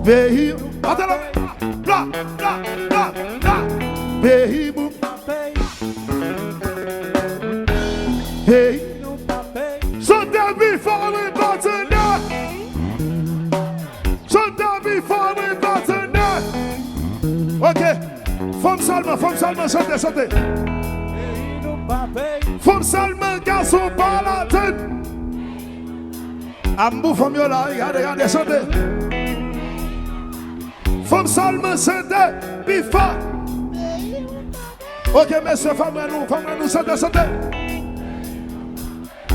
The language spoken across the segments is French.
Pays, attends là, là, pays, boum, hey, Sunday before we partner, Sunday before we partner. Ok, femme seulement, chantez. Femme seulement, garçon par la tête. Ambou, femme là, regardez, chantez. Femme seulement, chantez, before. Ok, messieurs, femme nous, chantez.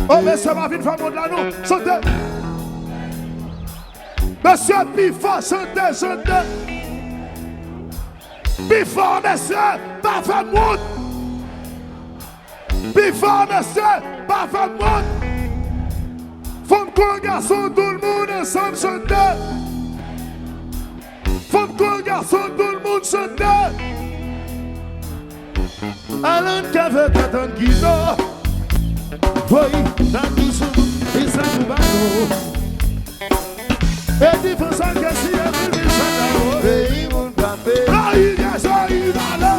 Oh, monsieur, ma vie, femme là, nous, chantez. Monsieur, before, chantez. Before, monsieur, pas femme monde. Before, monsieur, pas femme monde. Femme qu'on garçon, tout le monde ensemble chante. Femme qu'on garçon, tout le monde chante. Alain qui veut t'attendre qui dort. Oui, dans tout ce monde, il s'en va. Et dit pour ça que si elle veut s'en aller. Là, il y a ça, il va là.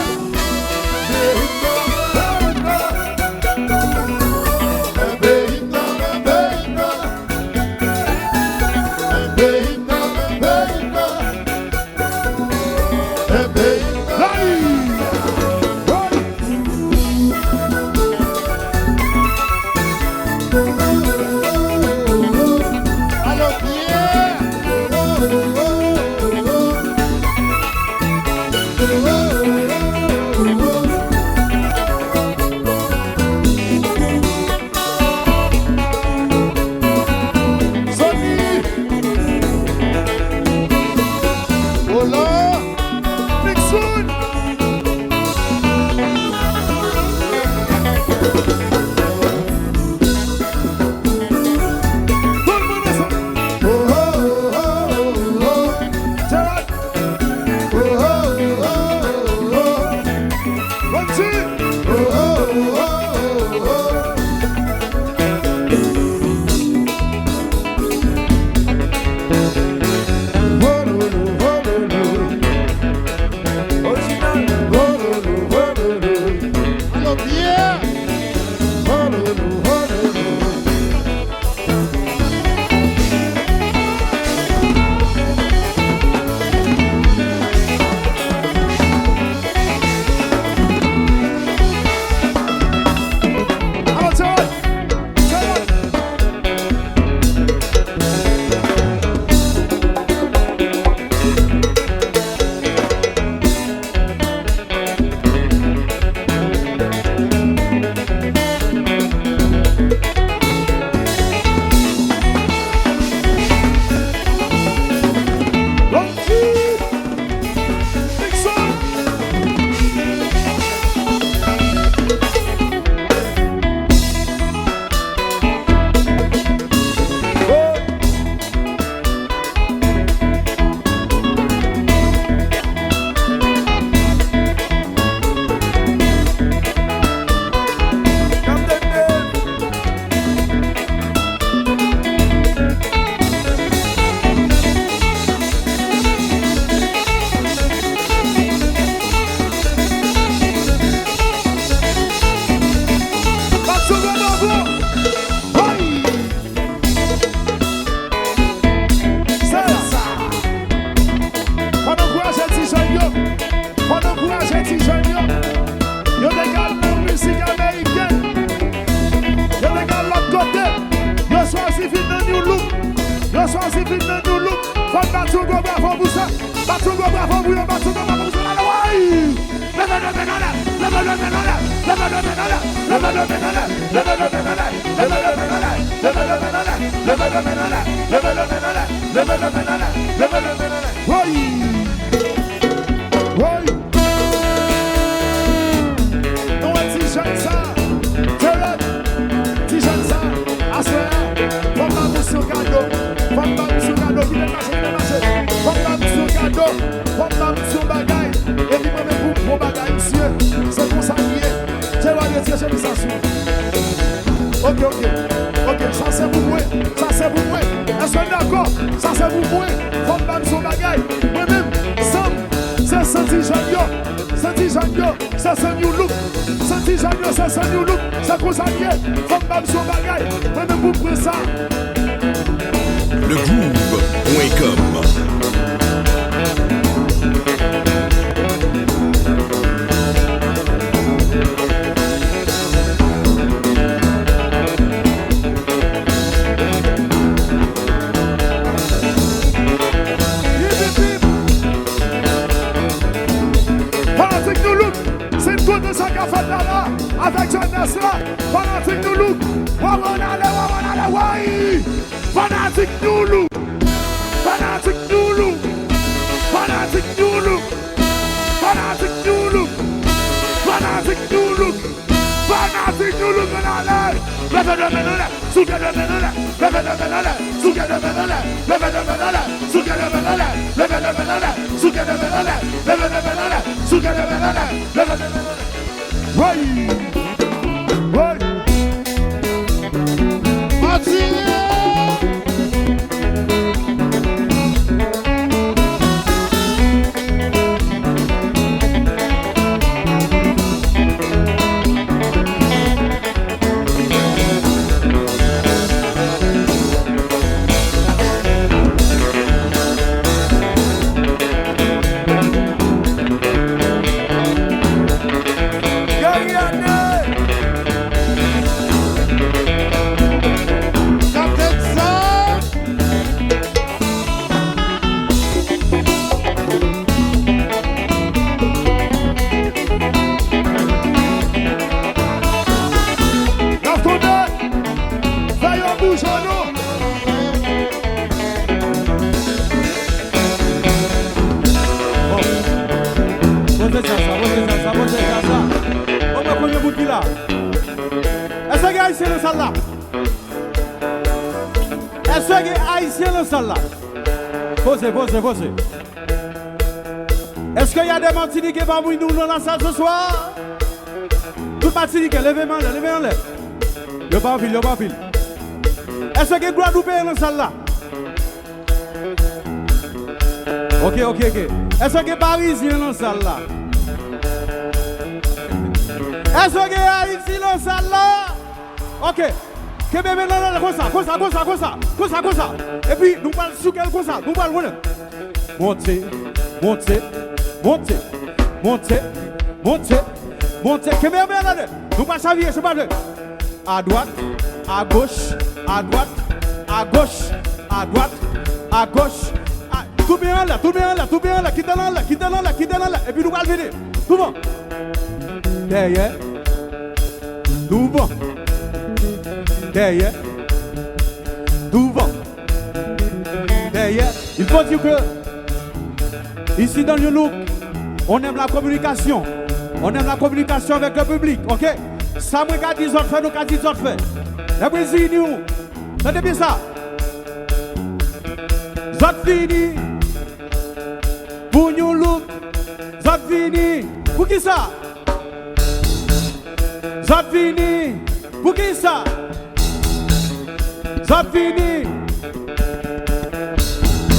Ok, ça c'est pour moi. Ça c'est pour moi. Est-ce que d'accord? Ça c'est pour moi. Faut me battre son bagaille. Moi-même, Sam, c'est Santi Janio. Santi Janio, ça c'est new look. Santi Janio, ça c'est new look. C'est comme ça qu'il est. Faut me battre son bagaille. Moi-même, vous prenez ça. Legroove.com. Avec Jeunesse là, fanatique nous look. Fanatique nous look. Fanatique nous look. Fanatique nous look. Fanatique nous look. Fanatique nous look. Fanatique nous look. Levez de menole, souga de menole, levez de menole, souga de menole, levez de menole, souga de menole, levez de menole, souga de menole, levez de menole, souga de menole, levez de menole. Ouais, ouais. Est-ce que haïtien dans salle là? Est-ce que haïtien dans salle là? Posez. Est-ce qu'il y a des Martiniquais parmi nous dans la salle ce soir? Tout Martiniquais, levez-moi là. Yo pas en pile. Est-ce qu'il y a Guadeloupéens dans la salle là? Ok. Est-ce qu'il y a Parisiens dans la salle là? Est-ce qu'il y a Haïti dans la salle là? Ok. Que bébé non, comme ça. Et puis nous parlons sur quel comme ça. Nous parlons. Montez. Que bébé là. Nous parlons chavier, je parle. À droite, à gauche. Tout bien là. Quitte là. Et puis nous parlons venir. Tout bon. Derrière. Tout bon. Derrière. Il faut dire que ici dans le look, on aime la communication. On aime la communication avec le public, ok? Ça me regarde, ils ont fait, nous ils ont fait. La Brésil, nous, c'est bien ça. Zot fini pour nous look. Zot fini pour qui ça? Zot fini pour qui ça? Zot fini.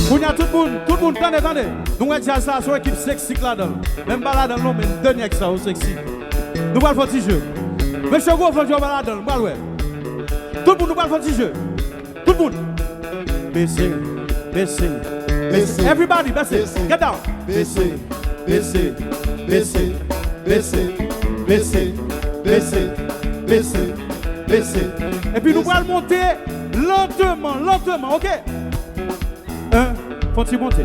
Pour tout le monde, attendez. Nous allons dire ça sur l'équipe sexy là-dedans. Même pas là-dedans, mais dernier que ça, au sexy. Nous allons faire un petit jeu. Monsieur Gros, faut jouer là-dedans. Tout le monde, nous allons faire un petit jeu. Tout le monde. Baissez. Everybody, baissez. Get down. Baissez. Et puis nous allons monter lentement, ok? 1, faut-il monter?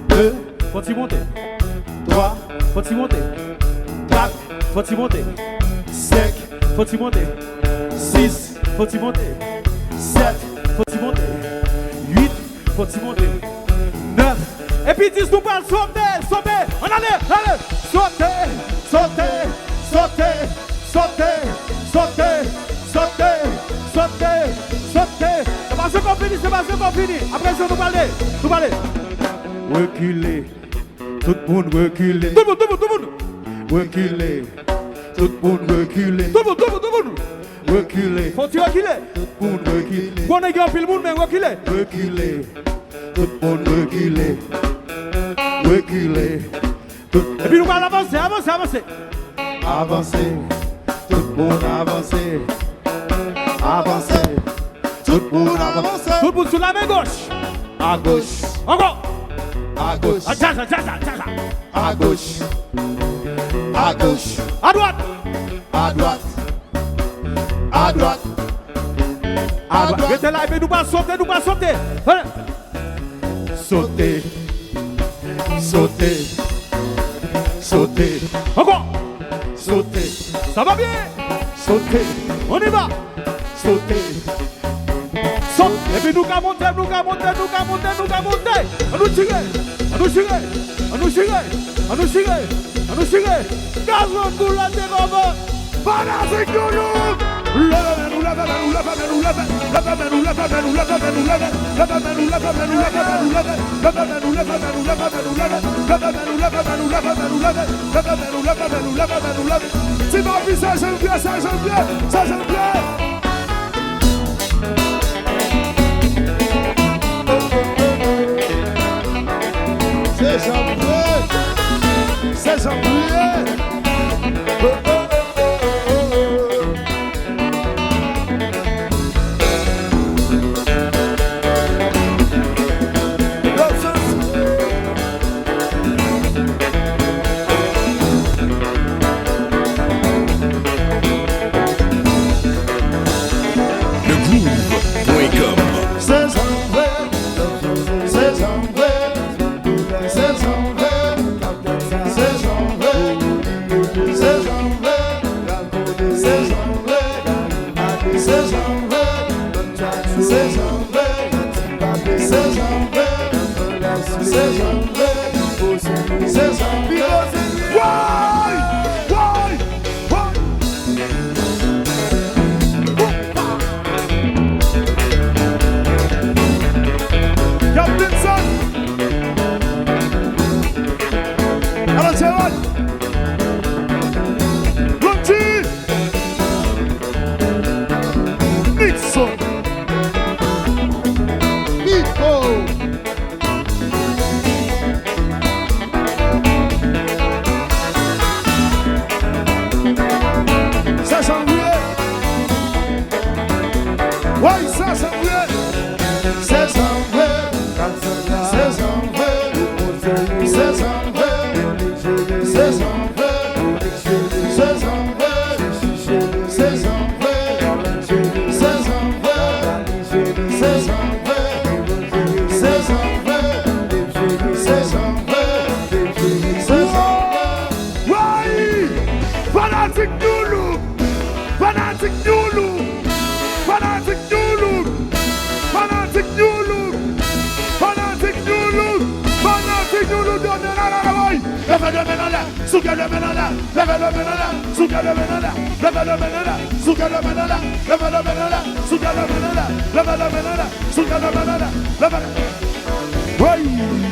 2, faut-il monter? 3, faut-il monter? 4, faut-il monter? 5, faut-il monter? 6, faut-il monter? 7, faut-il monter? 8, faut-il monter? 9, et puis 10, nous parlons sauter. On allez, sauter. C'est pas fini. Après ça, nous parler. Reculer. Tout le monde reculer. Tout le monde. Reculer. Tout le monde reculer. Tout le monde. reculer. Faut-il reculer? Tout le monde reculer. Bon, il y a un pile monde, mais reculer. Reculer. Tout le monde reculer. Reculer. Et puis nous allons avancer, avancer, avancer. Avancer. Tout le monde avancer. Avancer. Tout le monde avancer. Tout le monde sur la main gauche. À gauche. Encore. À gauche. Ah, tcha, tcha, tcha, tcha, tcha. À gauche. À gauche. À droite. À droite. À droite. À droite. Restez là, et puis nous allons sauter, nous allons sauter. Allez. Sauter. Sauter. Sauter. Encore. Sauter. Ça va bien. Sauter. On y va. Sauter. Saute. Et puis nous allons monter, nous allons monter, nous allons monter, nous allons monter. On nous tire. On nous tire. On nous tire. On nous tire. On nous tire. Gazon pour la dérobe. Fanatic Noulou. C'est ma vie, ça j'aime bien, ça j'aime bien, ça j'aime bien. C'est janvier, c'est janvier. Ouais.